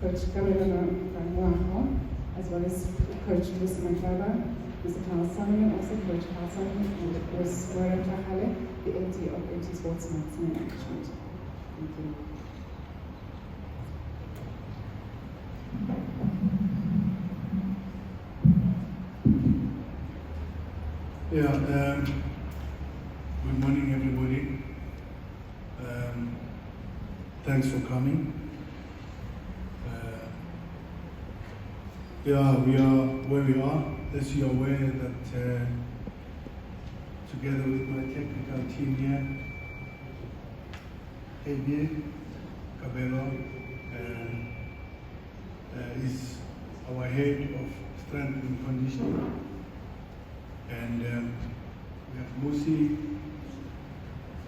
Coach Gabriela Muaho, as well as Coach Musimane, Mr. Carl Simon, also Coach Carl Simon, and of course Moira Tahale, the MD of MT Sports Marketing Management. Thank you. Good morning, everybody. Thanks for coming. We are where we are. As you are aware that together with my technical team here, AB Cabello is our head of strength and conditioning. And we have Musi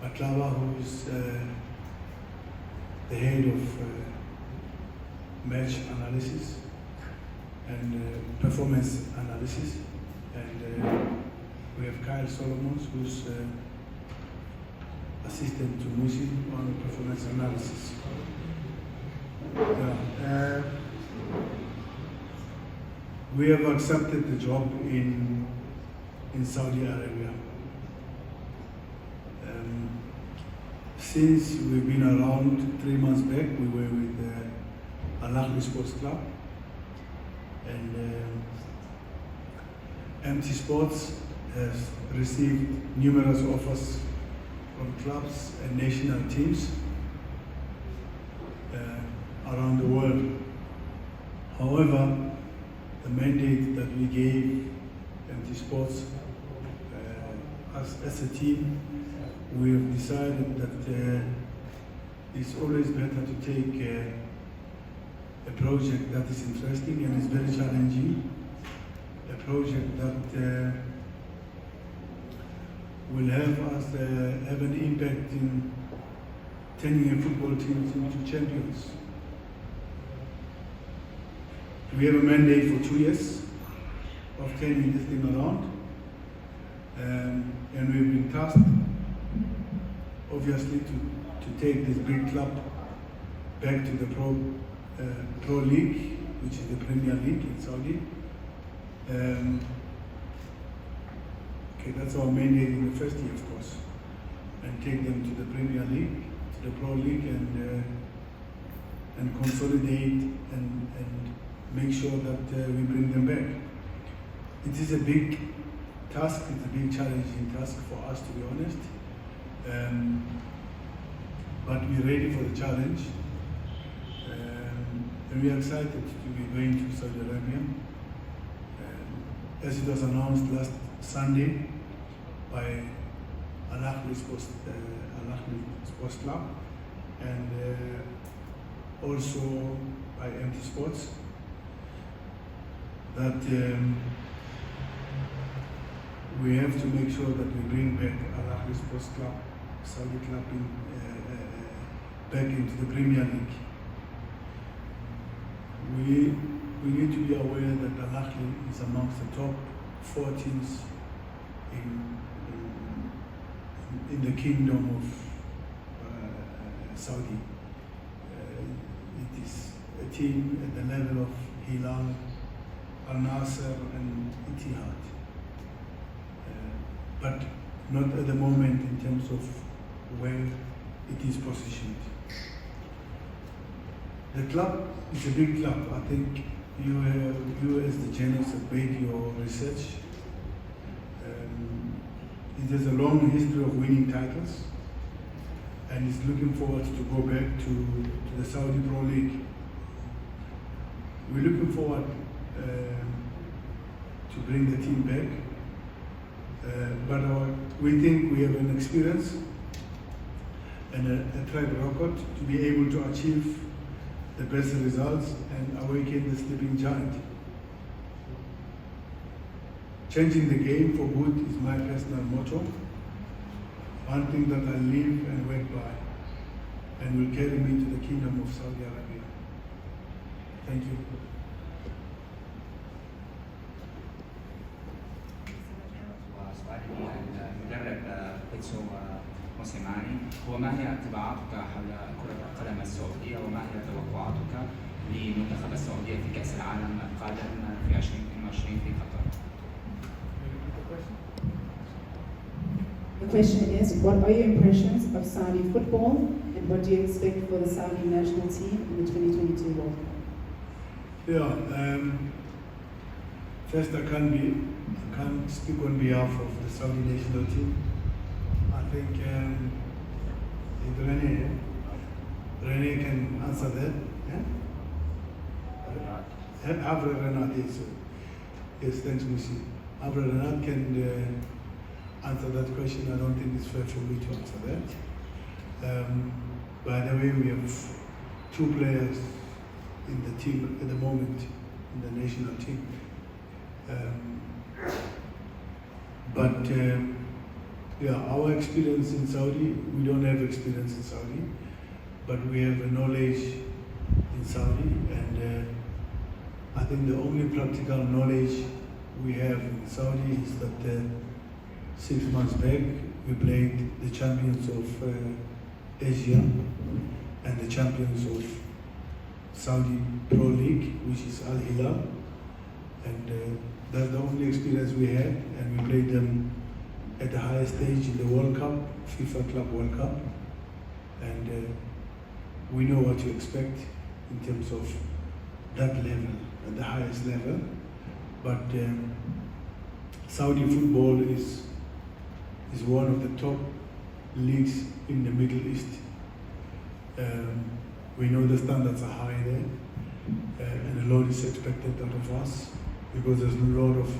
Baklava, who is the head of match analysis and performance analysis. And we have Kyle Solomons, who's assistant to Musi on performance analysis. We have accepted the job in Saudi Arabia. Since we've been around 3 months back, we were with Ahli Sports Club, and MT Sports has received numerous offers from clubs and national teams around the world. However, the mandate that we gave MT Sports as a team, we have decided that it's always better to take a project that is interesting and is very challenging, a project that will have us have an impact in turning a football team into champions. We have a mandate for 2 years of turning this thing around, and we've been tasked, obviously, to take this big club back to the Pro League, which is the Premier League in Saudi. That's our mandate in the first year, of course, and take them to the Premier League, to the Pro League, and consolidate and make sure that we bring them back. It is a big task, it's a big challenging task for us, to be honest. But we're ready for the challenge. And we are excited to be going to Saudi Arabia. As it was announced last Sunday by Ahli Sports Club and also by MT Sports, that we have to make sure that we bring back Ahli Sports Club, Saudi club, back into the Premier League. We need to be aware that Ahli is amongst the top 4 teams in the kingdom of Saudi. It is a team at the level of Hilal, Al Nasser, and Etihad, but not at the moment in terms of where it is positioned. The club is a big club. I think you as the journalists have made your research. It has a long history of winning titles and is looking forward to go back to the Saudi Pro League. We're looking forward to bring the team back, but we think we have an experience and a track record to be able to achieve the best results and awaken the sleeping giant. Changing the game for good is my personal motto, one thing that I live and work by, and will carry me to the kingdom of Saudi Arabia. Thank you. المدرب بيتسو موسيماني، هو ما هي انطباعاتك حول كرة القدم السعودية وما هي توقعاتك لمنتخب السعودية في كأس العالم القادم في 2022 في قطر. The question is, what are your impressions of Saudi football and what do you expect for the Saudi national team in the 2022 World Cup? Yeah, first I can't speak on behalf of the Saudi national team. I think Rene can answer that. Yeah? Avra Renat, yes, thanks Musi. Avra Renat can answer that question. I don't think it's fair for me to answer that. By the way, we have 2 players in the team at the moment, in the national team. Yeah, our experience in Saudi, we don't have experience in Saudi, but we have a knowledge in Saudi, and I think the only practical knowledge we have in Saudi is that 6 months back we played the champions of Asia and the champions of Saudi Pro League, which is Al Hilal, and that's the only experience we had, and we played them at the highest stage in the World Cup, FIFA Club World Cup, and we know what to expect in terms of that level, at the highest level. But Saudi football is one of the top leagues in the Middle East. We know the standards are high there, and a lot is expected out of us because there's a lot of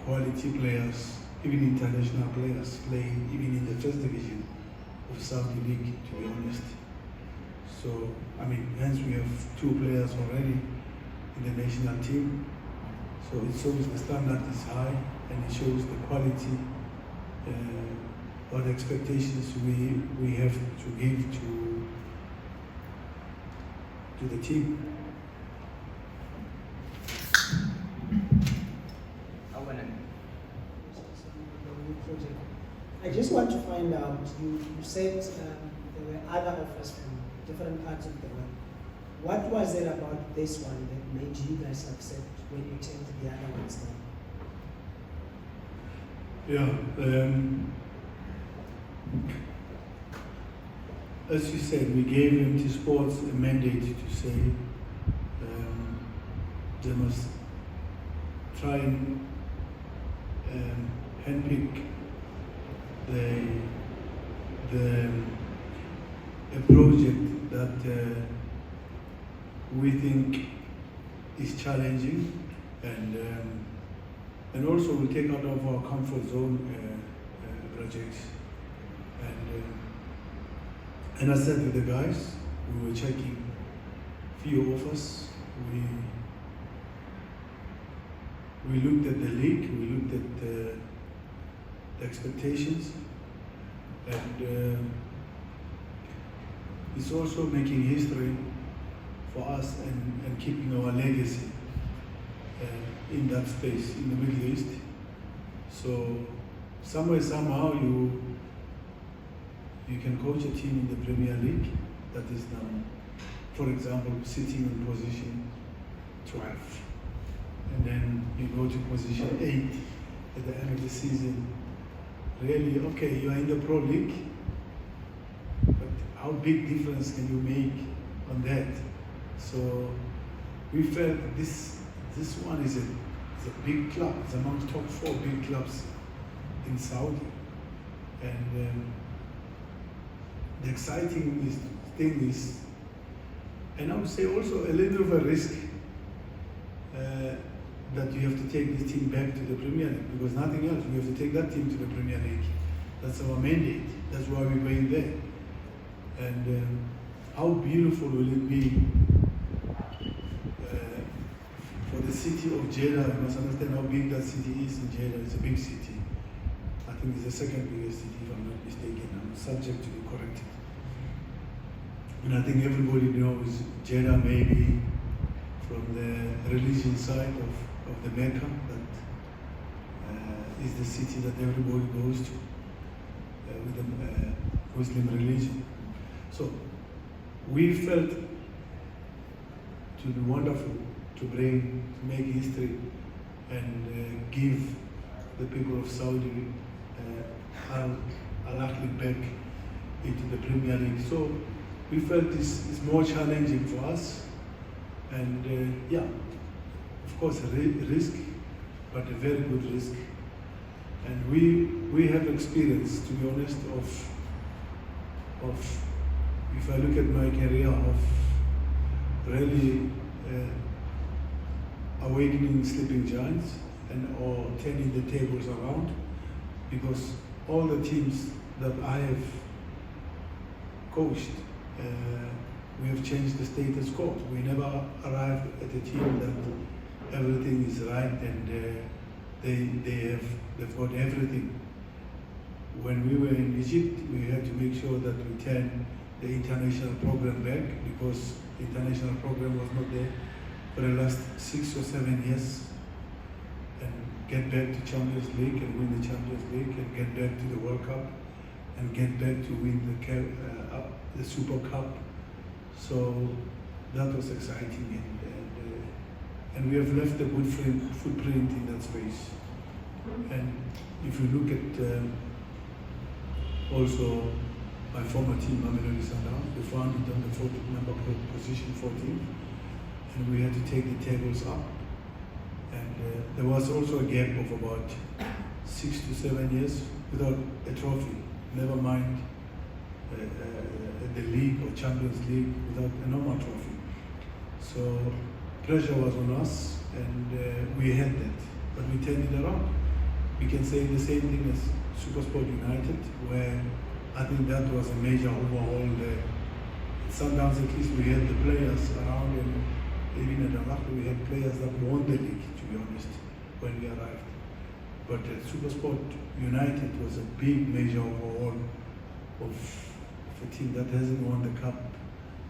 quality players, even international players, playing even in the first division of Saudi League, to be honest. So, I mean, hence we have 2 players already in the national team. So it shows the standard is high, and it shows the quality, what expectations we have to give to the team. I just want to find out, you said there were other offers from different parts of the world. What was it about this one that made you guys accept when you turned the other ones down? Yeah, as you said, we gave MT Sports a mandate to say they must try and handpick a project that we think is challenging and also will take out of our comfort zone projects. And I said to the guys, we were checking few offers. We looked at the league, we looked at the expectations, and it's also making history for us and keeping our legacy in that space in the Middle East. So somewhere, somehow, you can coach a team in the Premier League that is now, for example, sitting in position 12, and then you go to position 8 at the end of the season. Really, okay, you are in the Pro League, but how big difference can you make on that? So we felt this one is a big club. It's among top 4 big clubs in Saudi, and the exciting thing is, and I would say also a little of a risk that you have to take this team back to the Premier League, because nothing else. We have to take that team to the Premier League. That's our mandate. That's why we're going there. And how beautiful will it be for the city of Jeddah? You must understand how big that city is in Jeddah. It's a big city. I think it's the 2nd biggest city, if I'm not mistaken. I'm subject to be corrected. And I think everybody knows Jeddah maybe from the religion side of the Mecca, that is the city that everybody goes to with the Muslim religion. So we felt to be wonderful, to make history and give the people of Saudi Al Ahly back into the Premier League. So we felt this is more challenging for us, and yeah, of course a risk, but a very good risk. And we have experience, to be honest, of if I look at my career, of really awakening sleeping giants or turning the tables around, because all the teams that I have coached, we have changed the status quo. We never arrived at a team that everything is right and they've got everything. When we were in Egypt, we had to make sure that we turned the international program back, because the international program was not there for the last 6 or 7 years, and get back to Champions League and win the Champions League, and get back to the World Cup, and get back to win the Super Cup. So that was exciting, and we have left a good footprint in that space. And if you look at also my former team, Mamelodi Sundowns, we found it on the number position 14, and we had to take the tables up. And there was also a gap of about 6 to 7 years without a trophy, never mind the league or Champions League, without a normal trophy. So pressure was on us, and we had that, but we turned it around. We can say the same thing as Supersport United, where I think that was a major overhaul. Sometimes at least we had the players around, and even at Al-Ahly we had players that won the league, to be honest, when we arrived. But Supersport United was a big major overhaul of a team that hasn't won the cup.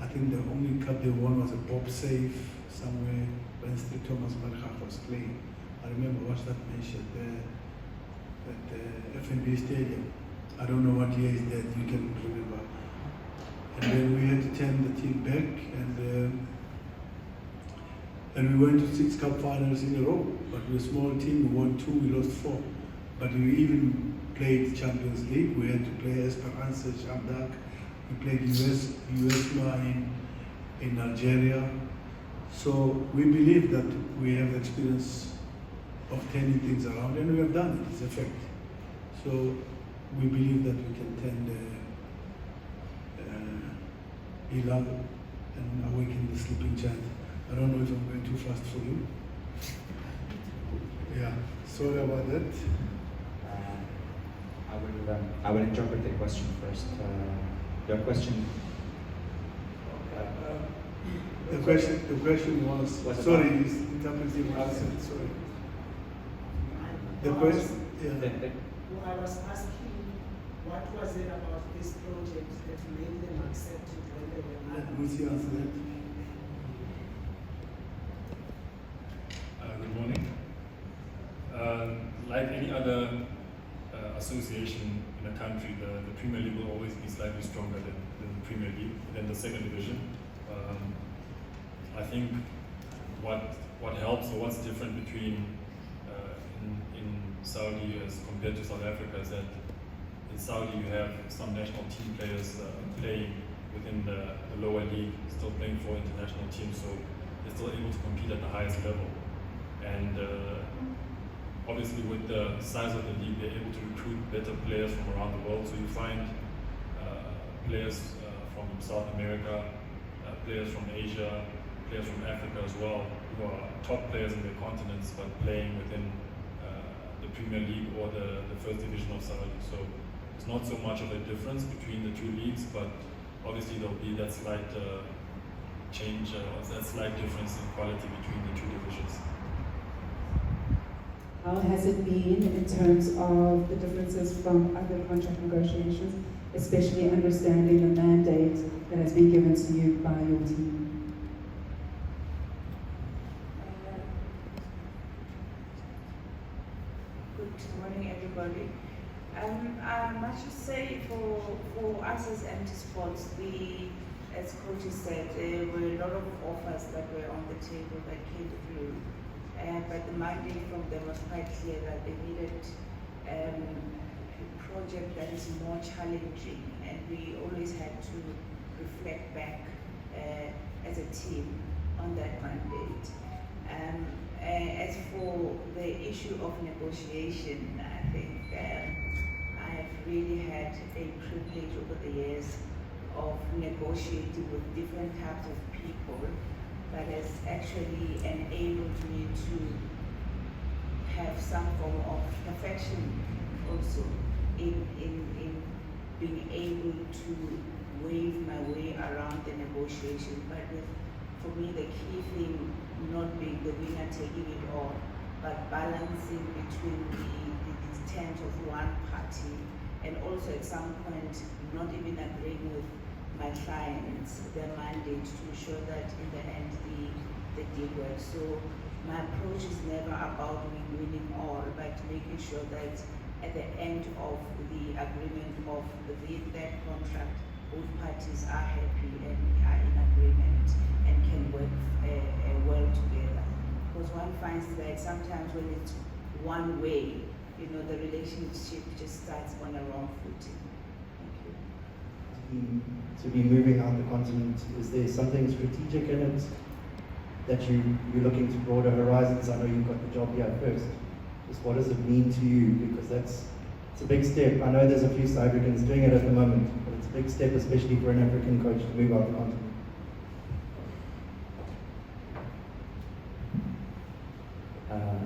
I think the only cup they won was a Bob Save somewhere when Thomas Marchach was playing. I remember watching that match at the FNB Stadium. I don't know what year is that, you can remember. And then we had to turn the team back, and we went to 6 cup finals in a row. But we're a small team, we won 2, we lost 4. But we even played Champions League. We had to play Esperance, Shamdak. We played USMA in Algeria. So we believe that we have experience of turning things around, and we have done it, it's a fact. So we believe that we can turn the Hilal and awaken the sleeping giant. I don't know if I'm going too fast for you. Yeah, sorry about that. I will interpret the question first. Your question. The question was sorry, it's interpreting my answer. Sorry. The question. Yeah. I was asking, what was it about this project that made them accept it when they were not? Let Lucy answer that. Good morning. Like any other association in a country, the Premier League will always be slightly stronger than the Premier League, than the second division. I think what helps or what's different between in Saudi as compared to South Africa is that in Saudi you have some national team players playing within the lower league, still playing for international teams, so they're still able to compete at the highest level. And obviously with the size of the league, they're able to recruit better players from around the world. So you find players from South America, players from Asia, players from Africa as well, who are top players in their continents, but playing within the Premier League or the first division of Saudi. So it's not so much of a difference between the two leagues, but obviously there'll be that slight change, that slight difference in quality between the two divisions. How has it been in terms of the differences from other contract negotiations, especially understanding the mandate that has been given to you by your team? Good morning, everybody. I must just say, for us as anti-sports, we as coaches said, there were a lot of offers that were on the table that came through, but the mandate from them was quite clear that they needed a project that is more challenging, and we always had to reflect back as a team on that mandate. As for the issue of negotiation, I think I have really had a privilege over the years of negotiating with different types of people that has actually enabled me to have some form of perfection also in being able to wave my way around the negotiation. But for me, the key thing not being the winner taking it all, but balancing between the terms of one party, and also at some point not even agreeing with my clients, their mandate, to ensure that in the end the deal works. So my approach is never about winning all, but making sure that at the end of the agreement of that contract, both parties are happy and are in agreement and can work well together. Because one finds that sometimes when it's one way, the relationship just starts on a wrong footing. Thank you. To be moving out the continent, is there something strategic in it that you're looking to broader horizons? I know you've got the job here first. Just what does it mean to you? Because it's a big step. I know there's a few South Africans doing it at the moment, but it's a big step, especially for an African coach to move out the continent.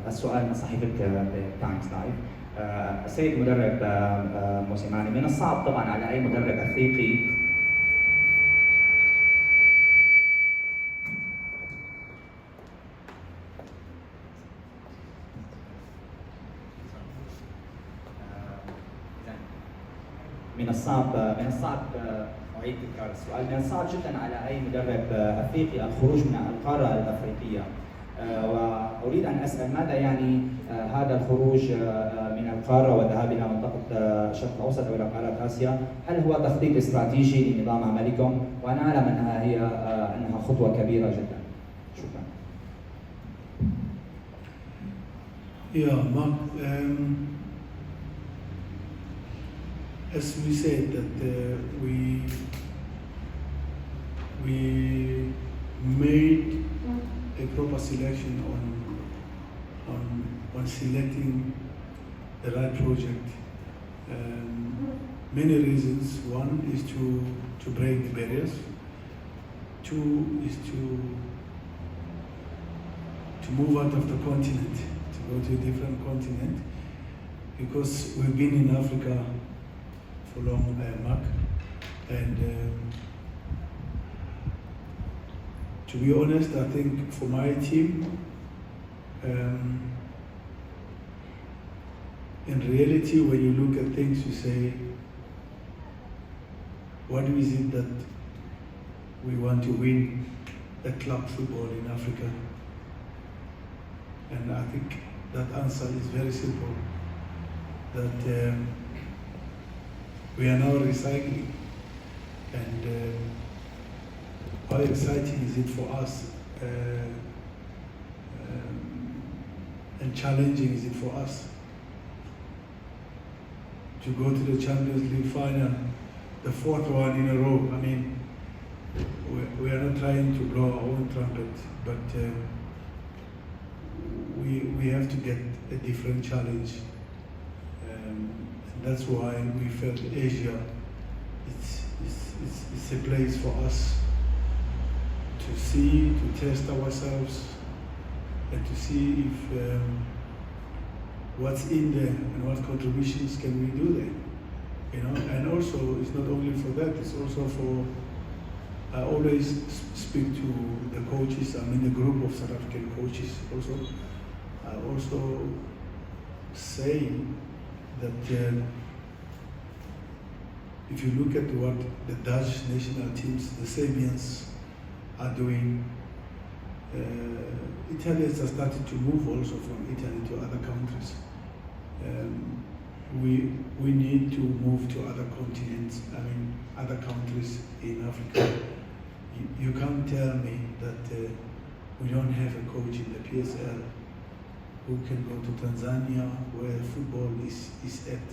السؤال من صحيفة تايمز لايف. السيد مدرب موسيماني، من الصعب طبعا على أي مدرب أفريقي من الصعب أعيد تكرار السؤال. من الصعب جدا على أي مدرب أفريقي الخروج من القارة الأفريقية، وأريد أن أسأل ماذا يعني هذا الخروج من القارة والذهاب إلى منطقة الشرق الأوسط أو إلى قارة آسيا؟ هل هو تخطيط استراتيجي لنظام عملكم؟ وأنا أعلم أنها خطوة كبيرة جدا. شكرا. Yeah, Mark, as we said that we made a proper selection on selecting the right project. Many reasons. One is to break the barriers. Two is to move out of the continent, to go to a different continent, because we've been in Africa for long, Mark, and to be honest, I think for my team, in reality, when you look at things, you say, what is it that we want to win at club football in Africa? And I think that answer is very simple, that we are now recycling, and how exciting is it for us, and challenging is it for us to go to the Champions League final, the fourth one in a row. I mean, we are not trying to blow our own trumpet, but we have to get a different challenge. And that's why we felt Asia, it's a place for us to see, to test ourselves, and to see if what's in there and what contributions can we do there, And also, it's not only for that; it's also for. I always speak to the coaches. I'm in the group of South African coaches. Also, I also say that if you look at what the Dutch national teams, the Serbians, are doing, Italians are starting to move also from Italy to other countries. We need to move to other continents, other countries in Africa, you can't tell me that we don't have a coach in the PSL who can go to Tanzania where football is at.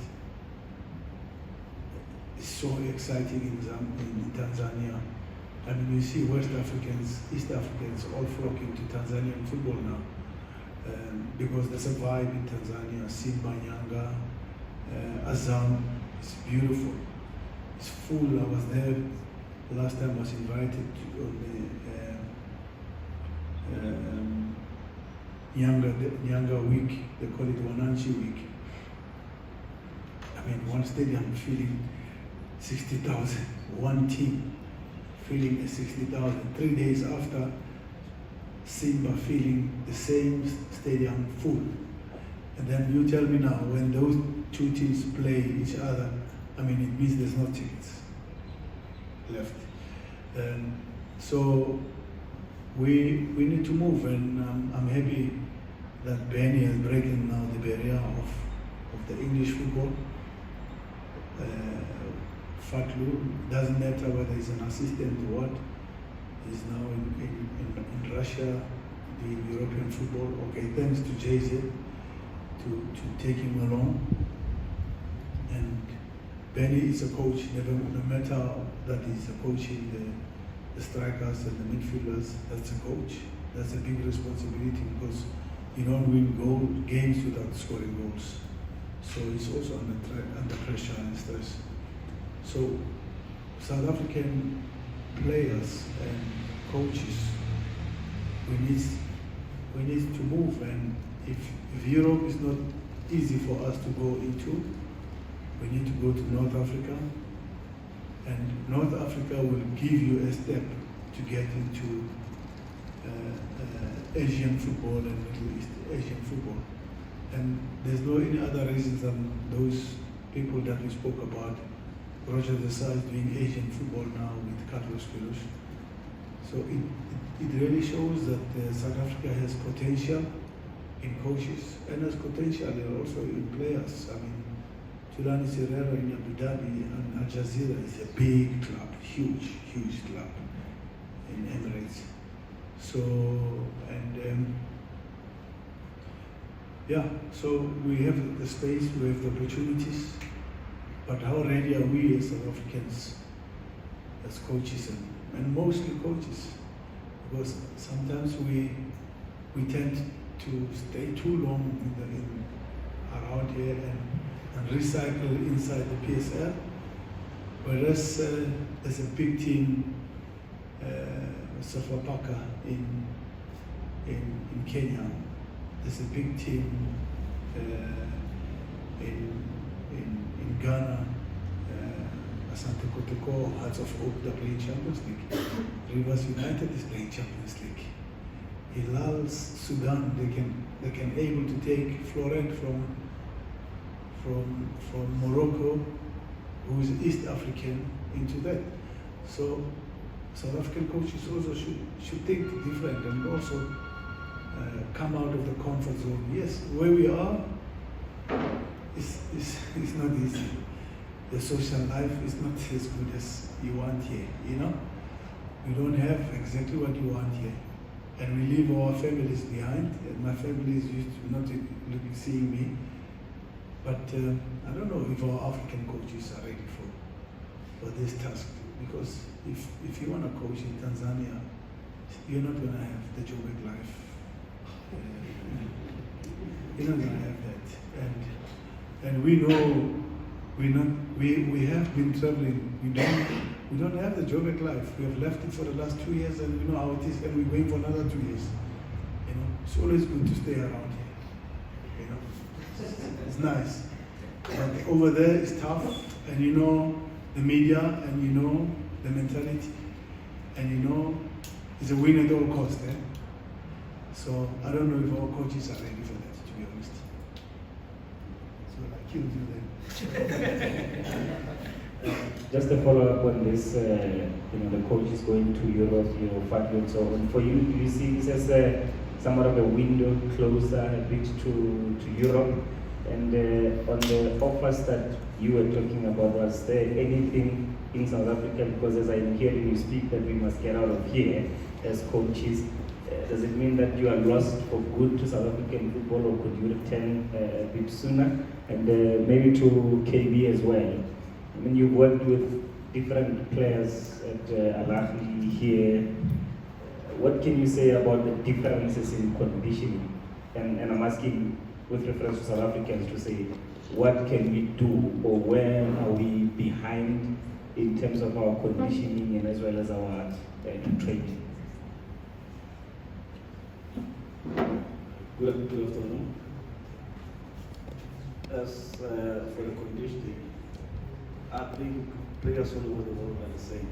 It's so exciting in Tanzania. I mean, you see West Africans, East Africans all flocking to Tanzanian football now because there's a vibe in Tanzania. Simba, Yanga, Azam, it's beautiful. It's full. I was there last time. I was invited to on the Yanga week. They call it Wananchi week. I mean, one stadium feeling 60,000. One team feeling 60,000. 3 days after, Simba feeling the same stadium full. And then you tell me now, when those two teams play each other, I mean, it means there's no tickets left. So we need to move, and I'm happy that Benny is breaking now the barrier of the English football. Fatlu, doesn't matter whether he's an assistant or what, he's now in Russia, the European football. Okay, thanks to JZ to take him along. And Benny is a coach, no matter that he's a coach in the strikers and the midfielders, that's a coach. That's a big responsibility because you don't win games without scoring goals. So he's also under pressure and stress. So South African players and coaches, we need to move, and if Europe is not easy for us to go into, we need to go to North Africa, and North Africa will give you a step to get into Asian football and Middle East Asian football. And there's no any other reasons than those people that we spoke about. Roger Desa is doing Asian football now with Carlos Queiroz. So it really shows that South Africa has potential in coaches and has potential also in players. I mean, Tulani Serrero in Abu Dhabi and Al Jazeera is a big club, huge club in Emirates. So, and so we have the space, we have the opportunities, but how ready are we as South Africans, as coaches and mostly coaches? Because sometimes we tend to stay too long around here and recycle inside the PSL, whereas there's a big team, Sofapaka in Kenya. There's a big team in Ghana. Asante Kotoko, Hearts of Oak, they're playing Champions League. Rivers United is playing Champions League. Hilal Sudan, they can able to take Florent from Morocco, who is East African, into that. So South African coaches also should think different and also come out of the comfort zone. Yes, where we are is not easy. The social life is not as good as you want here, you know? We don't have exactly what you want here. And we leave our families behind. And my family is used to not seeing me. But I don't know if our African coaches are ready for this task. Because if you want to coach in Tanzania, you're not going to have the Joburg life. You're not going to have that. And we know we have been traveling. We don't have the Joburg life. We have left it for the last 2 years, and we know how it is, and we're going for another 2 years. You know, it's always good to stay around here. You know, it's nice. But over there it's tough, and you know the media, and you know the mentality, and you know it's a win at all costs. So I don't know if our coaches are ready for that, to be honest. So I killed you then. Just to follow up on this, the coaches going to Europe, Fatlu and so on. For you, do you see this as somewhat of a window closer a bit to Europe? And on the offers that you were talking about, was there anything in South Africa? Because as I'm hearing you speak that we must get out of here as coaches, does it mean that you are lost for good to South African football, or could you return a bit sooner? And maybe to KB as well. I mean, you've worked with different players at Ahli here. What can you say about the differences in conditioning? And I'm asking with reference to South Africans to say, what can we do, or where are we behind in terms of our conditioning and as well as our training? Good afternoon. As for the conditioning, I think players all over the world are the same,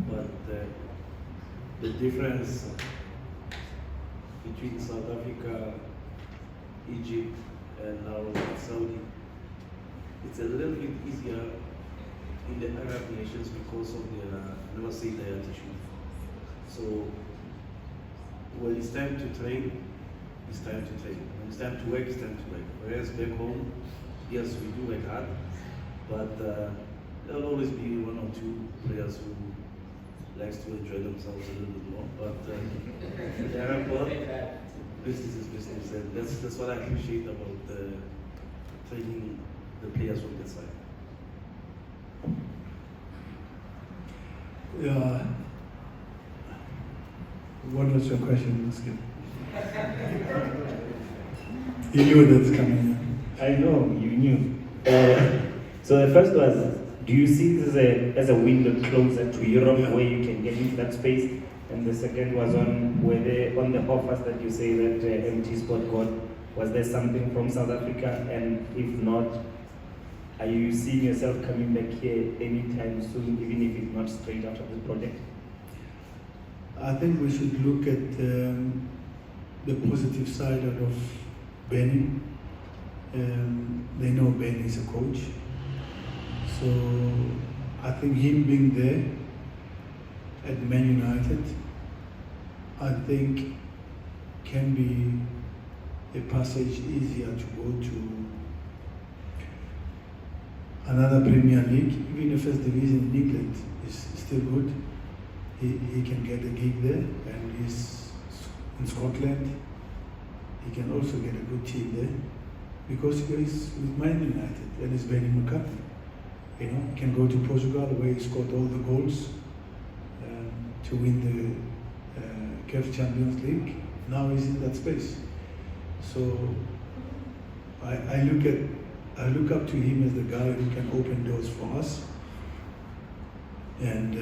but the difference between South Africa, Egypt, and now Saudi, it's a little bit easier in the Arab nations because of their, never say, their attitude. So when it's time to train, it's time to train. When it's time to work, it's time to work. Whereas back home, yes, we do work hard, but there'll always be one or two players who likes to enjoy themselves a little bit more. But the Arab world, business is business, and that's what I appreciate about training the players from that side. Yeah. What was your question, Muskin? You knew that's coming. I know, you knew. So the first was, do you see this as a window closer to Europe where you can get into that space? And the second was on the offers that you say that MT Sport got. Was there something from South Africa? And if not, are you seeing yourself coming back here anytime soon, even if it's not straight after this project? I think we should look at the positive side out of Benny. They know Benny is a coach. So I think him being there at Man United, I think can be a passage easier to go to another Premier League. Even the first division in England is still good. He can get a gig there, and he's in Scotland. He can also get a good team there because he's with Man United and he's Benny McCarthy. You know, he can go to Portugal where he scored all the goals to win the CAF Champions League. Now he's in that space. So I look up to him as the guy who can open doors for us. And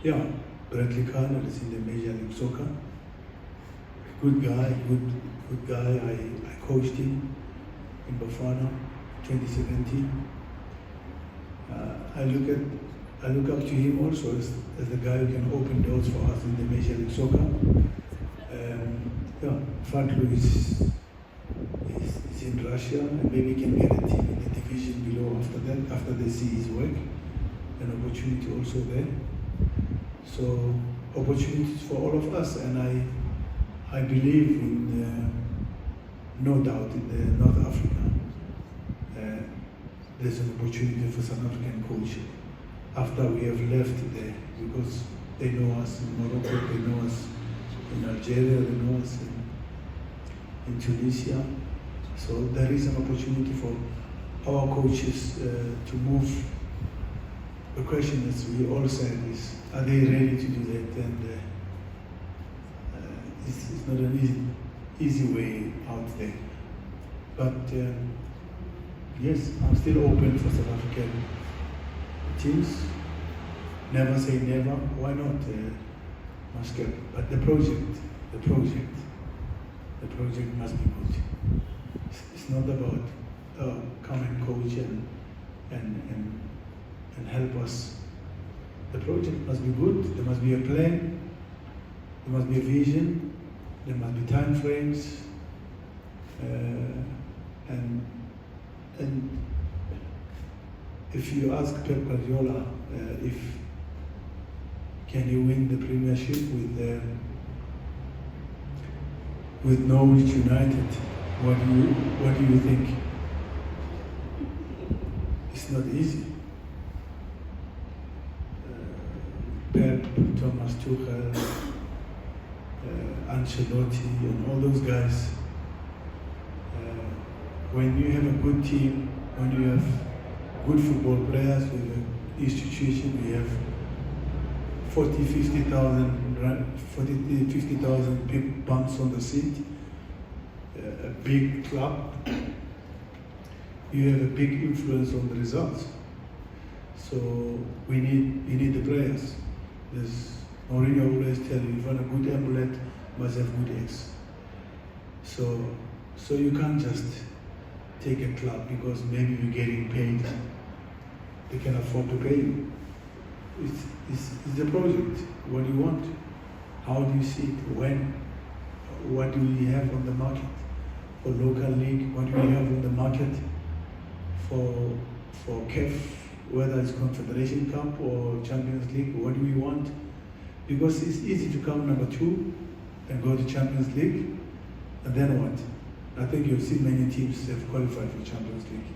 yeah, Bradley Carnell is in the Major League Soccer. Good guy, good guy. I coached him in Bafana 2017. I look up to him also as the guy who can open doors for us in the Major League Soccer. Yeah, Fatlu is in Russia, and maybe can get a team in the division below after that, after they see his work. An opportunity also there. So opportunities for all of us, and I believe in no doubt in the North Africa. There's an opportunity for South African coach after we have left there, because they know us in Morocco, they know us in Algeria, they know us in Tunisia. So there is an opportunity for our coaches to move. The question, as we all said, is are they ready to do that? And it's not an easy way out there. But yes, I'm still open for South African teams. Never say never. Why not? But the project must be good. It's not about come and coach and help us. The project must be good. There must be a plan. There must be a vision. There must be time frames. And if you ask Pep Guardiola if can you win the Premiership with Norwich United, what do you think? It's not easy. Pep, Thomas Tuchel, Ancelotti, and all those guys. When you have a good team, when you have good football players, with an institution, we have 50,000 big bumps on the seat, a big club, you have a big influence on the results. So we need the players. There's Mourinho always tell you, if you want a good omelette, must have good eggs. So you can't just take a club because maybe you're getting paid. They can afford to pay you. It's the project. What do you want? How do you see it? When? What do we have on the market for local league? What do we have on the market for CAF, whether it's Confederation Cup or Champions League? What do we want? Because it's easy to come number 2 and go to Champions League, and then what? I think you've seen many teams have qualified for Champions League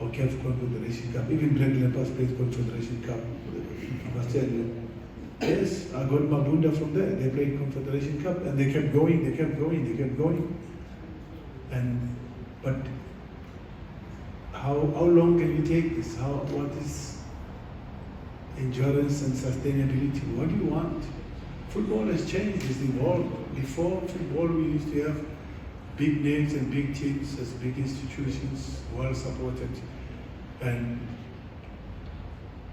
or CAF Confederation Cup. Even Greg Lampard played Confederation Cup. I must tell you. Yes, I got Mabunda from there. They played Confederation Cup and they kept going. But how long can you take this? What is endurance and sustainability? What do you want? Football has changed, it's evolved. Before football, we used to have big names and big teams as big institutions, well supported.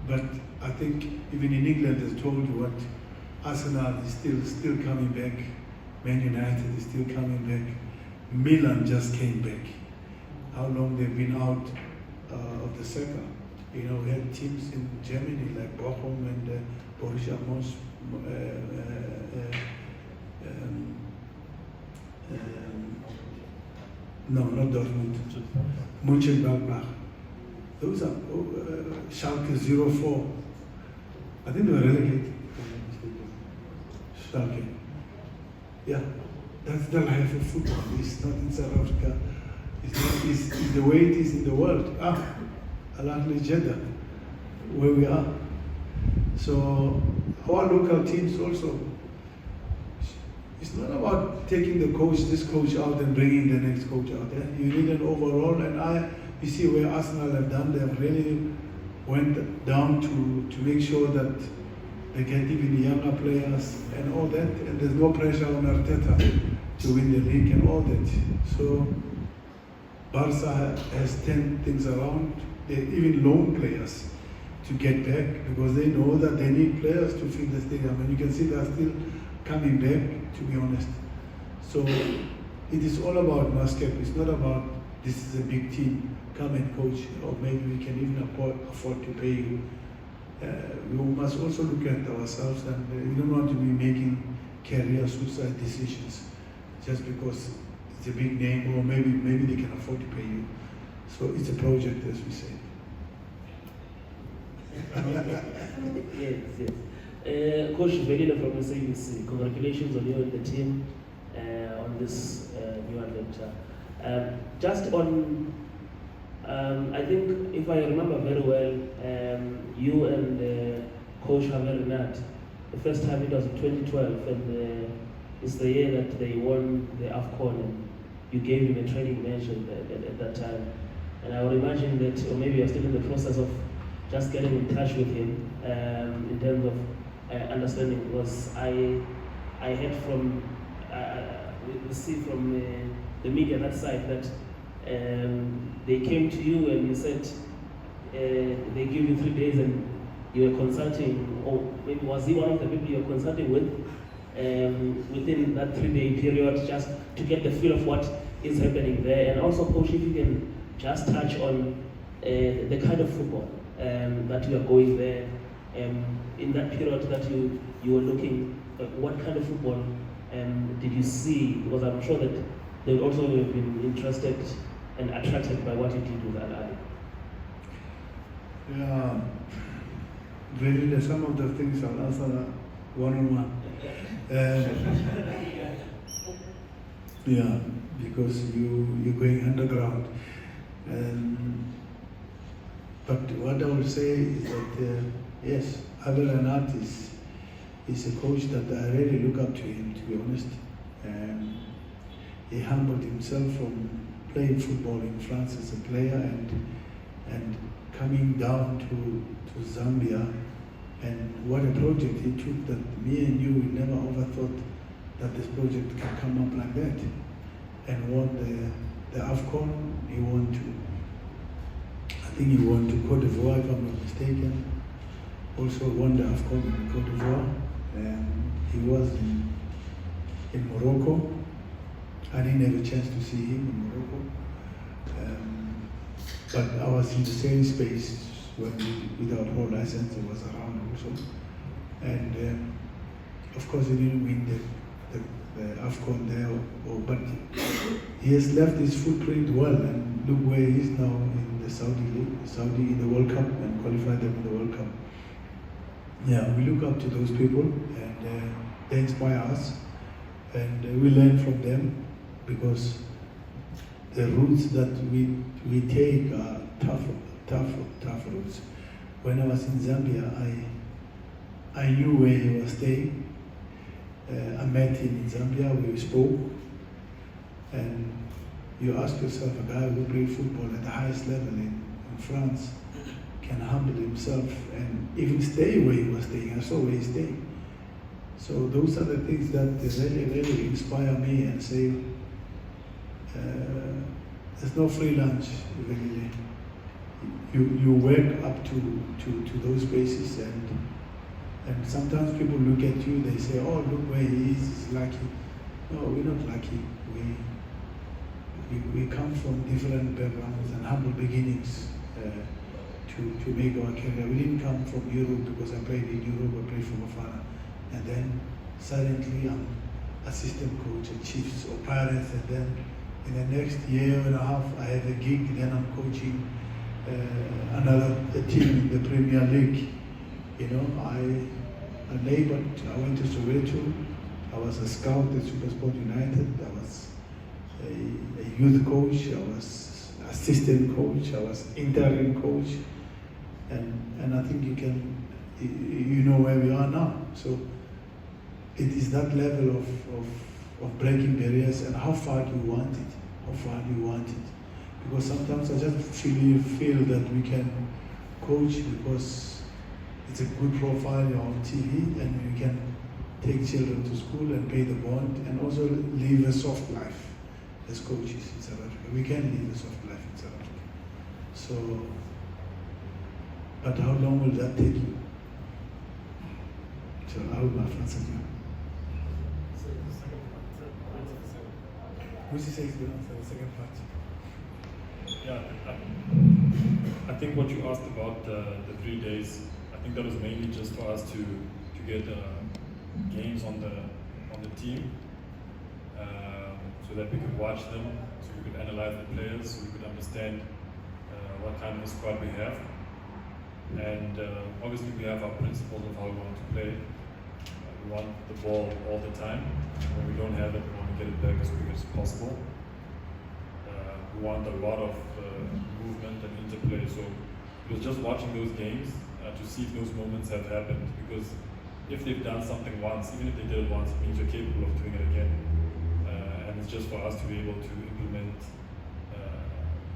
But I think even in England, as told you what, Arsenal is still coming back. Man United is still coming back. Milan just came back. How long they've been out of the circle? You know, we had teams in Germany like Bochum and Borussia no, not Dortmund. Mönchengladbach. Those are Schalke 04. I think they were relegated. Schalke. Yeah, that's the life of football. It's not in South Africa. It's the way it is in the world. Al-Ahli Jeddah, where we are. So our local teams also, it's not about taking this coach out and bringing the next coach out. You need an overall, and you see where Arsenal have done, they have really went down to make sure that they get even younger players and all that, and there's no pressure on Arteta to win the league and all that. So Barca has turned things around. They even loan players to get back because they know that they need players to fill the stadium, and you can see they're still coming back, to be honest. So it is all about Muscat. It's not about this is a big team, come and coach, or maybe we can even afford to pay you. We must also look at ourselves, and we don't want to be making career suicide decisions just because it's a big name, or maybe they can afford to pay you. So it's a project, as we say. Yes. Coach Velila from SABC, congratulations on you and the team on this new adventure. Just on, I think if I remember very well, you and Coach Javier Renat, the first time it was in 2012, and it's the year that they won the AFCON, and you gave him a training match at that time. And I would imagine that, or maybe you're still in the process of just getting in touch with him in terms of understanding, because I heard from, we see from the media that side that they came to you and you said they give you 3 days and you were consulting, or maybe was he one of the people you were consulting with within that 3-day period, just to get the feel of what is happening there? And also, Coach, if you can just touch on the kind of football that you are going there, in that period that you were looking, what kind of football did you see? Because I'm sure that they would also have been interested and attracted by what you did with Al Ahly. Yeah, really, some of the things I'll answer one-on-one. Yeah, because you're going underground. But what I would say is that yes, Javier Renat He's a coach that I really look up to him, to be honest. He humbled himself from playing football in France as a player and coming down to Zambia. And what a project he took that me and you would never ever thought that this project can come up like that. And won the AFCON, he won I think he won to Cote d'Ivoire, if I'm not mistaken. Also won the AFCON in Cote d'Ivoire. And he was in Morocco. I didn't have a chance to see him in Morocco. But I was in the same space when without whole license, I was around also. And of course he didn't win the AFCON there, but he has left his footprint well, and look where he is now in the Saudi League, in the World Cup, and qualified them in the World Cup. Yeah, we look up to those people, and they inspire us, and we learn from them, because the routes that we take are tough routes. When I was in Zambia, I knew where he was staying. I met him in Zambia, we spoke, and you ask yourself, a guy who plays football at the highest level in France can humble himself and even stay where he was staying. I saw where he's staying. So those are the things that really inspire me and say, there's no free lunch, really. You work up to those bases, and sometimes people look at you, they say, oh, look where he is, he's lucky. No, we're not lucky. We come from different backgrounds and humble beginnings to make our career. We didn't come from Europe because I played in Europe, I played for Bafana. And then suddenly I'm assistant coach at Chiefs or Pirates, and then in the next year and a half I have a gig, then I'm coaching another team in the Premier League. You know, I labored, I went to Soweto, I was a scout at Supersport United, I was a youth coach, I was assistant coach, I was interim coach, and I think you know where we are now. So it is that level of breaking barriers and how far do you want it, because sometimes I just feel that we can coach because it's a good profile on TV, and we can take children to school and pay the bond, and also live a soft life as coaches in South Africa. We can live a soft life in South Africa. So, but how long will that take you? So I will have answered you. Who's he saying is going to answer the second part? Yeah, I think what you asked about the 3 days, I think that was mainly just for us to get games on the team, so that we could watch them, so we could analyze the players, so we could understand what kind of squad we have. And obviously we have our principles of how we want to play. We want the ball all the time. When we don't have it, we want to get it back as quick as possible. We want a lot of movement and interplay. So it was just watching those games to see if those moments have happened. Because if they've done something once, even if they did it once, it means you're capable of doing it again. And it's just for us to be able to implement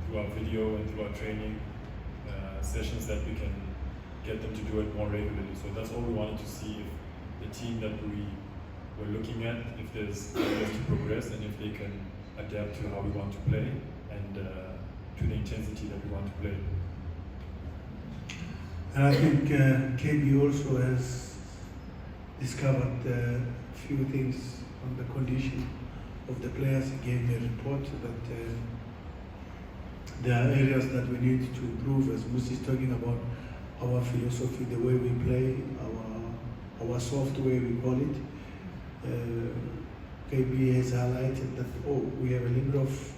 through our video and through our training sessions that we can get them to do it more regularly. So that's all we wanted to see, if the team that we were looking at, if there's areas to progress and if they can adapt to how we want to play and to the intensity that we want to play. And I think KB also has discovered a few things on the condition of the players. He gave me a report that there are areas that we need to improve, as Musi is talking about our philosophy, the way we play, our software, we call it. KB has highlighted that, we have a little bit of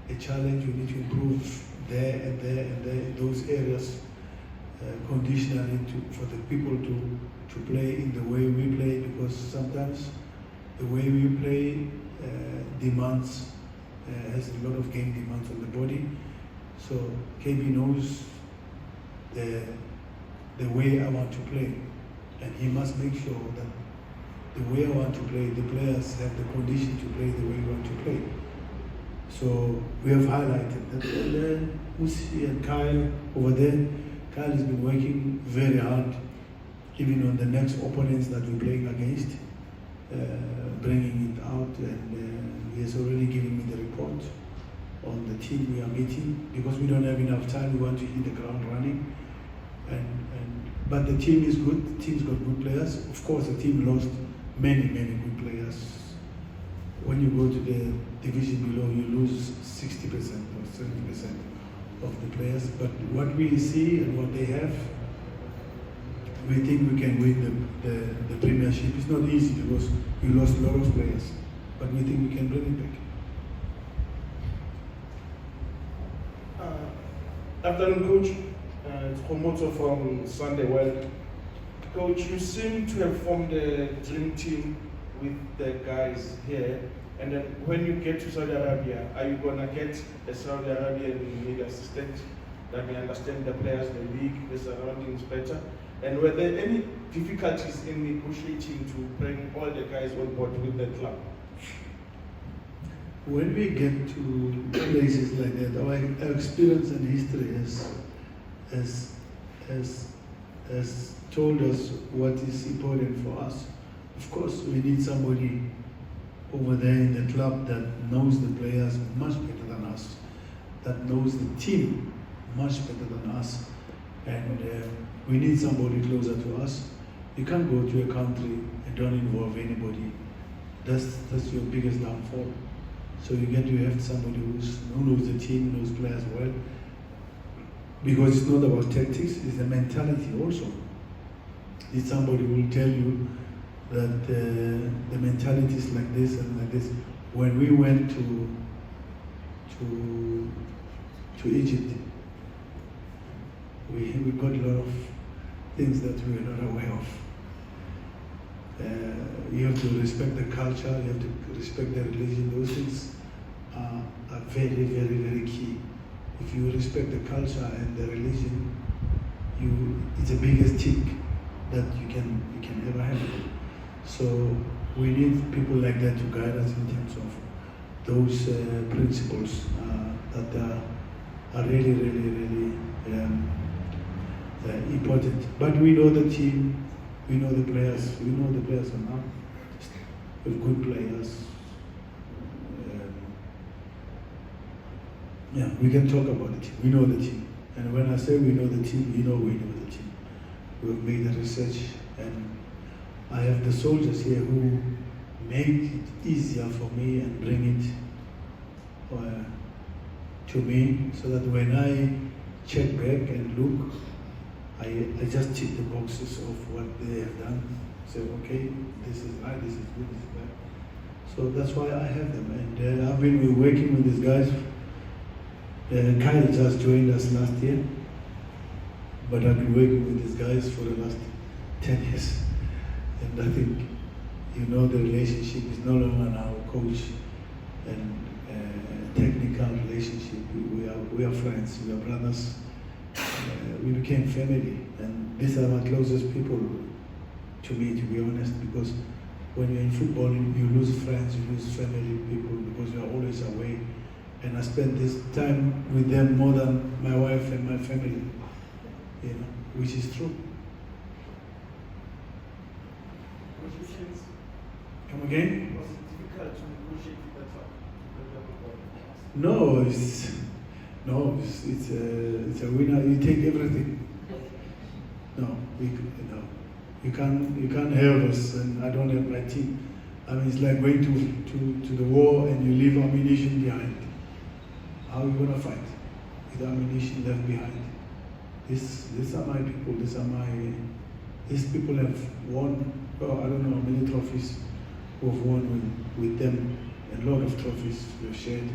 a challenge, we need to improve there and there and there, those areas, conditionally for the people to play in the way we play, because sometimes the way we play demands, has a lot of game demands on the body. So KB knows the way I want to play, and he must make sure that the way I want to play, the players have the condition to play the way we want to play. So we have highlighted that. And then Usi and Kyle over there, Kyle has been working very hard, even on the next opponents that we're playing against, bringing it out, and he has already given me the report on the team we are meeting, because we don't have enough time. We want to hit the ground running, but the team is good. The team's got good players. Of course, the team lost many good players. When you go to the division below, you lose 60% or 70% of the players. But what we see and what they have, we think we can win the Premiership. It's not easy because we lost a lot of players, but we think we can bring it back. Afternoon, Coach. It's Komoto from Sunday World. Coach, you seem to have formed a dream team with the guys here. And then when you get to Saudi Arabia, are you going to get a Saudi Arabian league assistant that may understand the players, the league, the surroundings better? And were there any difficulties in negotiating to bring all the guys on board with the club? When we get to places like that, our experience and history has told us what is important for us. Of course, we need somebody over there in the club that knows the players much better than us, that knows the team much better than us, and we need somebody closer to us. You can't go to a country and don't involve anybody. That's your biggest downfall. So you have somebody who knows the team, knows players well, because it's not about tactics, it's the mentality also. It's somebody who will tell you that the mentality is like this and like this. When we went to Egypt, we got a lot of things that we were not aware of. You have to respect the culture, you have to respect the religion. Those things are very key. If you respect the culture and the religion, it's the biggest tick that you can ever have. So we need people like that to guide us in terms of those principles that are really important. But we know the team, we know the players are now with good players. We can talk about the team. We know the team. And when I say we know the team, we know the team. We've made the research, and I have the soldiers here who make it easier for me and bring it to me, so that when I check back and look, I just tick the boxes of what they have done. Say, okay, this is right, this is good, this is bad. So that's why I have them. And I've been working with these guys. Kyle just joined us last year, but I've been working with these guys for the last 10 years. And I think, the relationship is no longer now coach and technical relationship. We are friends, we are brothers. We became family, and these are my closest people to me, to be honest, because when you're in football, you lose friends, you lose family people, because you're always away. And I spend this time with them more than my wife and my family, which is true. Come again? Was it difficult to negotiate with the No, it's a winner. You take everything. No, you can't have us, and I don't have my team. I mean, it's like going to the war and you leave ammunition behind. How are you gonna fight with ammunition left behind? These are my people. These people have won. Well, I don't know how many trophies we've won with them. A lot of trophies we've shared,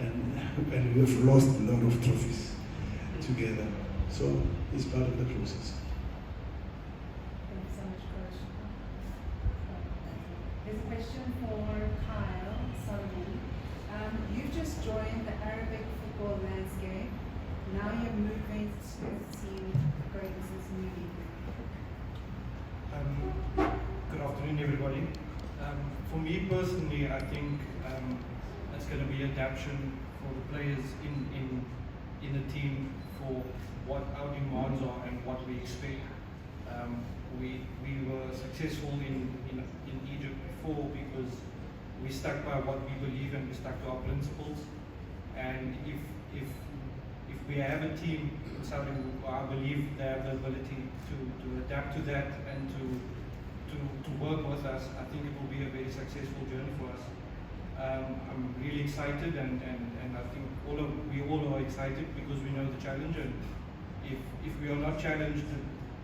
and we've lost a lot of trophies together. So it's part of the process. Thank you so much, Coach. There's a question for Kyle Solomon. You've just joined the Arabic football landscape. Now you're moving to see greatness new league. Good afternoon, everybody. For me personally, I think it's going to be adaptation for the players in the team for what our demands are and what we expect. We were successful in Egypt before because we stuck by what we believe and we stuck to our principles. And if we have a team in Saudi, I believe they have the ability to adapt to that and to work with us. I think it will be a very successful journey for us. I'm really excited, and I think we all are excited because we know the challenge. And if we are not challenged,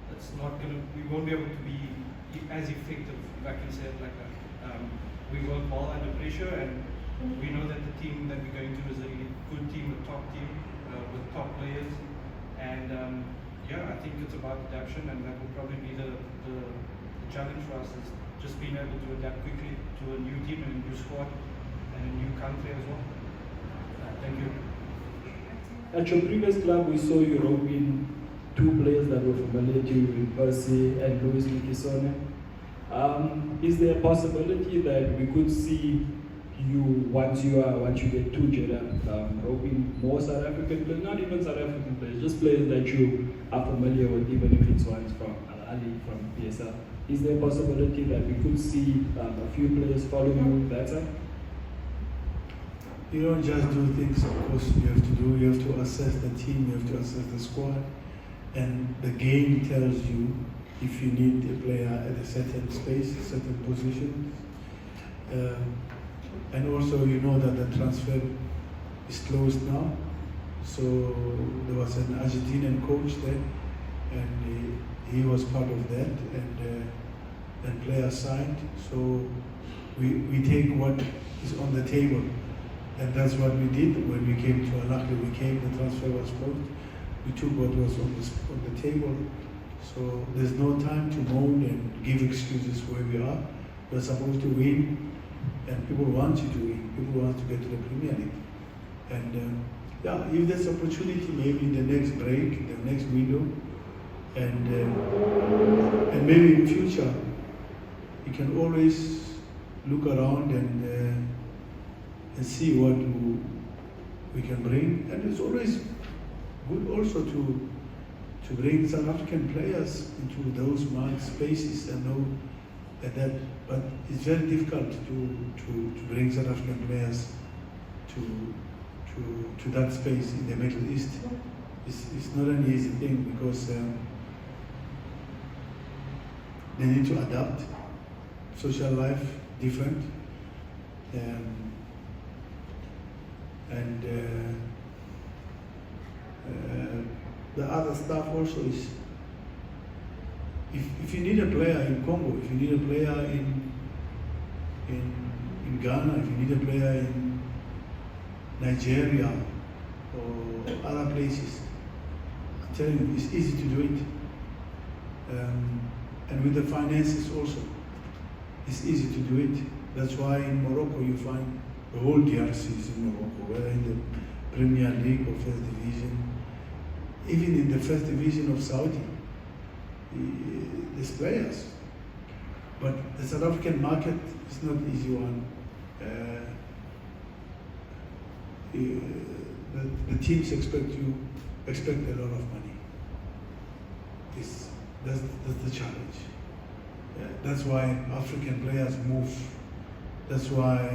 it's not gonna. We won't be able to be as effective, like you said, like that. We work well under pressure, and we know that the team that we're going to is a really good team, a top team with top players. And yeah, I think it's about adaptation, and that will probably be the challenge for us, is just being able to adapt quickly to a new team and a new squad and a new country as well. Thank you. At your previous club, we saw you roping two players that were familiar to you in Percy and Louis Mkisone. Is there a possibility that we could see you, once you get to Jeddah, roping more South African players, not even South African players, just players that you are familiar with, even if it's ones from Ahli, from PSL? Is there a possibility that we could see a few players follow you that side? You don't just do things, of course, you have to assess the team, you have to assess the squad, and the game tells you if you need a player at a certain space, a certain position. And also you know that the transfer is closed now. So there was an Argentinian coach there, and he was part of that, and players signed. So we take what is on the table, and that's what we did when we came to Al-Ahli. The transfer was closed. We took what was on the table. So there's no time to moan and give excuses where we are. We're supposed to win, and people want you to win. People want to get to the Premier League. And yeah, if there's opportunity, maybe in the next break, the next window, and maybe in future, you can always look around and see what we can bring. And it's always good also to bring South African players into those marked spaces and know that. But it's very difficult to bring South African players to that space in the Middle East. It's not an easy thing because they need to adapt. Social life different, and the other stuff also is, if you need a player in Congo, if you need a player in Ghana, if you need a player in Nigeria or other places, I'm telling you, it's easy to do it. And with the finances also, it's easy to do it. That's why in Morocco you find the whole DRCs in Morocco, whether in the Premier League or First Division, even in the First Division of Saudi, there's players. But the South African market is not an easy one. The teams expect a lot of money. That's the challenge. That's why African players move. That's why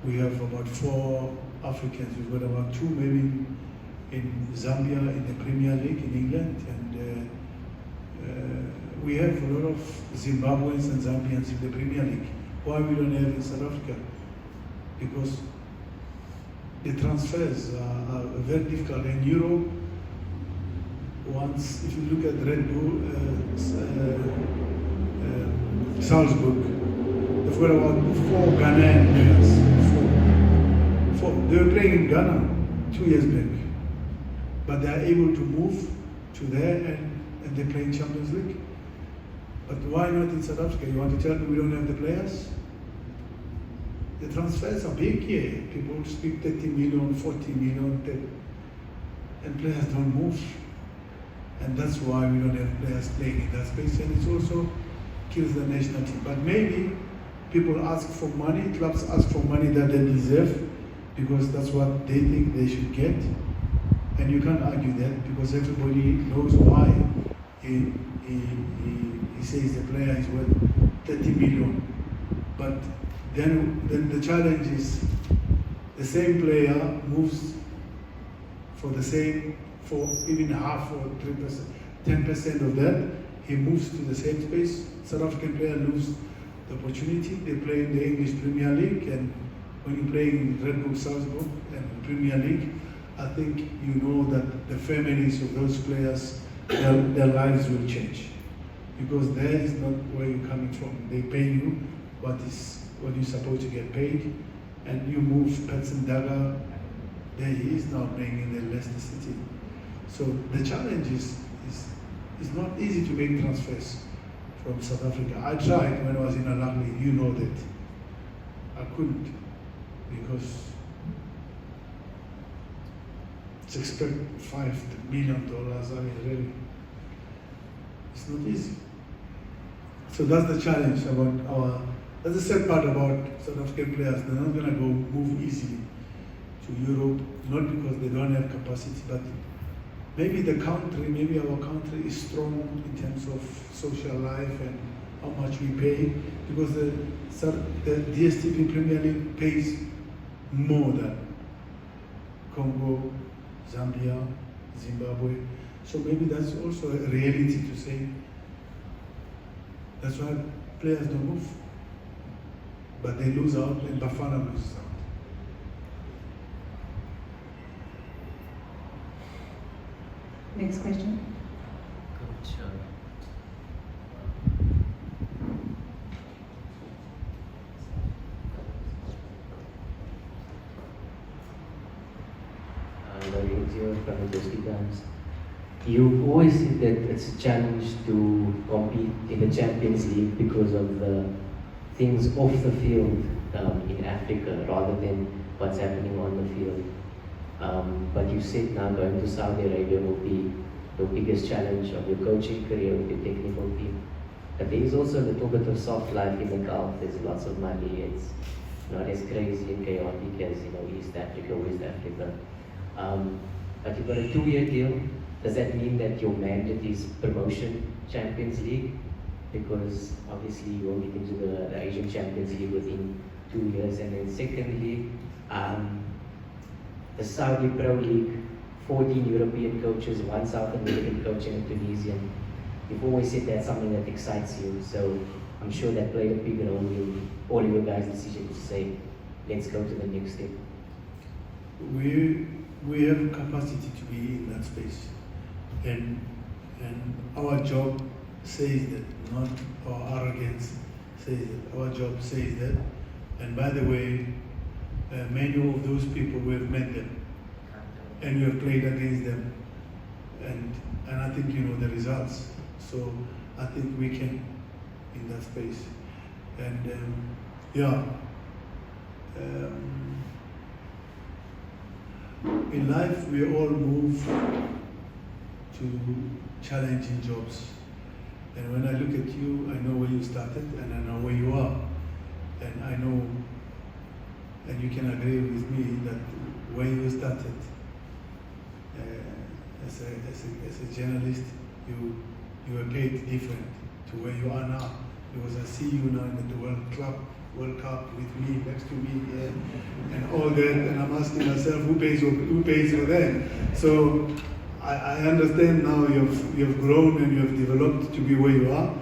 we have about 4 Africans. We've got about 2 maybe in Zambia in the Premier League in England, and we have a lot of Zimbabweans and Zambians in the Premier League. Why we don't have in South Africa? Because the transfers are very difficult. In Europe, once, if you look at Red Bull, Salzburg, they've got about 4 Ghanaian players. 4. They were playing in Ghana 2 years back, but they are able to move to there and they play in Champions League. But why not in South Africa? You want to tell me we don't have the players? The transfers are big here. People speak 30 million, 40 million, and players don't move. And that's why we don't have players playing in that space. And it's also kills the national team. But maybe people ask for money, clubs ask for money that they deserve, because that's what they think they should get. And you can't argue that, because everybody knows why he says the player is worth 30 million. But then the challenge is the same player moves for even half or 3%, 10% of that, he moves to the same space. South African player lose the opportunity. They play in the English Premier League, and when you play in Red Bull Salzburg and Premier League, I think you know that the families of those players, their lives will change, because there is not where you're coming from. They pay you what you're supposed to get paid, and you move Pitso Mosimane. There he is now playing in the Leicester City. So the challenge is not easy to make transfers from South Africa. I tried when I was in Ahli, you know that. I couldn't, because to expect $5 million, I mean, really, it's not easy. So that's the challenge about that's the sad part about South African players. They're not gonna move easily to Europe, not because they don't have capacity, but maybe our country is strong in terms of social life and how much we pay, because the DStv Premier League pays more than Congo, Zambia, Zimbabwe. So maybe that's also a reality to say. That's why players don't move. But they lose out, and Bafana loses out. Next question. You've always said that it's a challenge to compete in the Champions League because of the things off the field in Africa rather than what's happening on the field. But you said now going to Saudi Arabia will be your biggest challenge of your coaching career with your technical team. But there is also a little bit of soft life in the Gulf. There's lots of money. It's not as crazy and chaotic as East Africa, West Africa. But you've got a 2-year deal. Does that mean that your mandate is promotion Champions League? Because obviously you will get into the Asian Champions League within 2 years. And then secondly, the Saudi Pro League, 14 European coaches, 1 South American coach and a Tunisian. You've always said that's something that excites you. So I'm sure that played a big role in all of your guys' decision to say, let's go to the next step. We have capacity to be in that space. And our job says that, not our arrogance says that. Our job says that. And by the way, many of those people, we have met them. And we have played against them. And I think you know the results. So I think we can in that space. And in life, we all move to challenging jobs. And when I look at you, I know where you started and I know where you are. And I know, and you can agree with me that where you started as a journalist, you were paid different to where you are now. Because I see you now in the World Cup with me, next to me here, and all that, and I'm asking myself, who pays for that? So I understand now you have grown and you have developed to be where you are,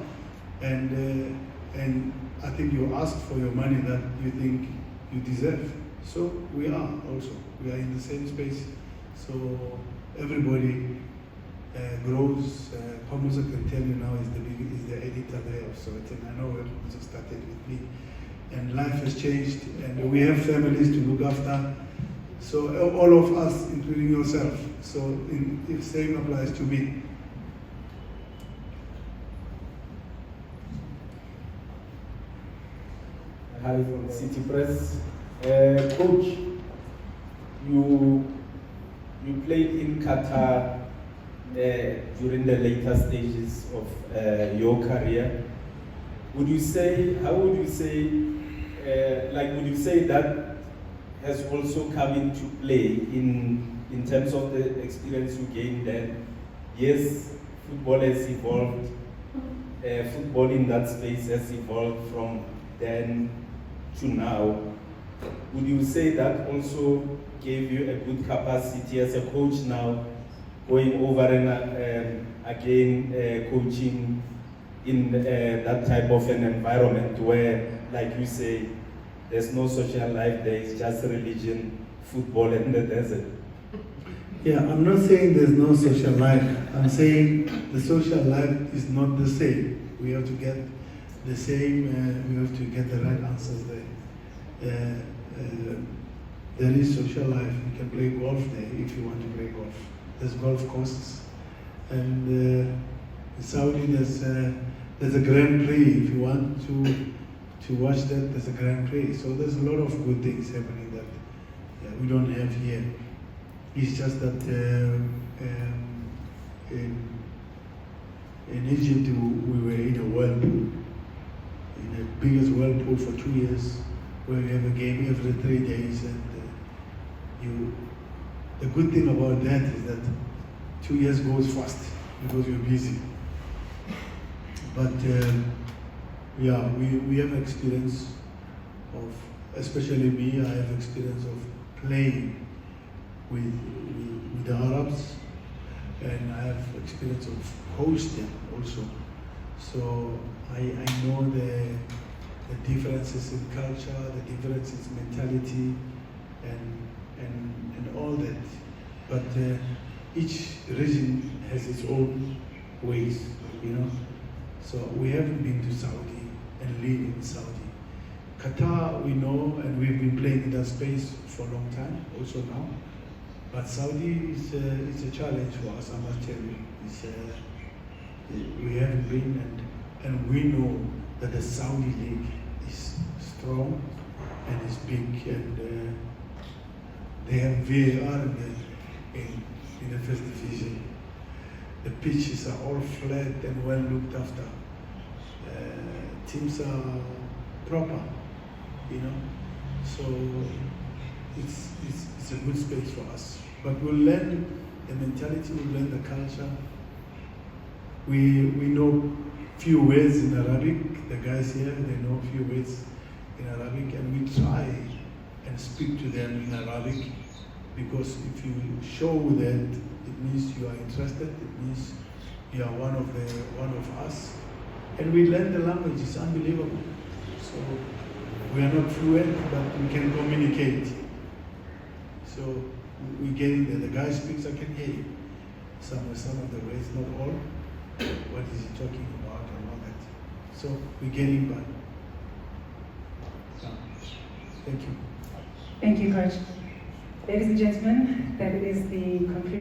and I think you asked for your money that you think you deserve. So we are in the same space. So everybody grows. Homosa can tell you now is the editor there of Sowetan. I know it also started with me. And life has changed, and we have families to look after. So all of us, including yourself. So the same applies to me. Hi from City Press. Coach, you played in Qatar during the later stages of your career. would you say, would you say that has also come into play in terms of the experience you gained then? Yes, football has evolved, football in that space has evolved from then to now. Would you say that also gave you a good capacity as a coach now, going over and again coaching in that type of an environment where, like you say, there's no social life, there is just religion, football, and the desert? Yeah, I'm not saying there's no social life. I'm saying the social life is not the same. We have to get the same, we have to get the right answers there. There is social life. You can play golf there if you want to play golf. There's golf courses. And in Saudi, there's a Grand Prix. If you want to watch that, there's a Grand Prix. So there's a lot of good things happening that we don't have here. It's just that in Egypt, we were in a whirlpool, in the biggest whirlpool for 2 years, where we have a game every 3 days. And the good thing about that is that 2 years goes fast because you're busy. But yeah, we have experience of, especially me, I have experience of playing with the Arabs, and I have experience of hosting also. So I know the differences in culture, the differences in mentality, and all that. But each region has its own ways, you know. So we haven't been to Saudi and live in Saudi. Qatar, we know, and we've been playing in that space for a long time, also now. But Saudi is a challenge for us, I must tell you. We haven't been, and we know that the Saudi league is strong and is big, and they have VAR in the first division. The pitches are all flat and well looked after. Teams are proper, you know. So it's a good space for us. But we'll learn the mentality, we'll learn the culture. We know few words in Arabic. The guys here, they know few words in Arabic, and we try and speak to them in Arabic, because if you show that, it means you are interested, it means you are one of us. And we learn the language, it's unbelievable. So we are not fluent, but we can communicate. So we get in there. The guy speaks, I can hear you. Some of the words, not all. What is he talking about and all that. So we get in by. So, thank you. Thank you, Coach. Ladies and gentlemen, that is the conclusion.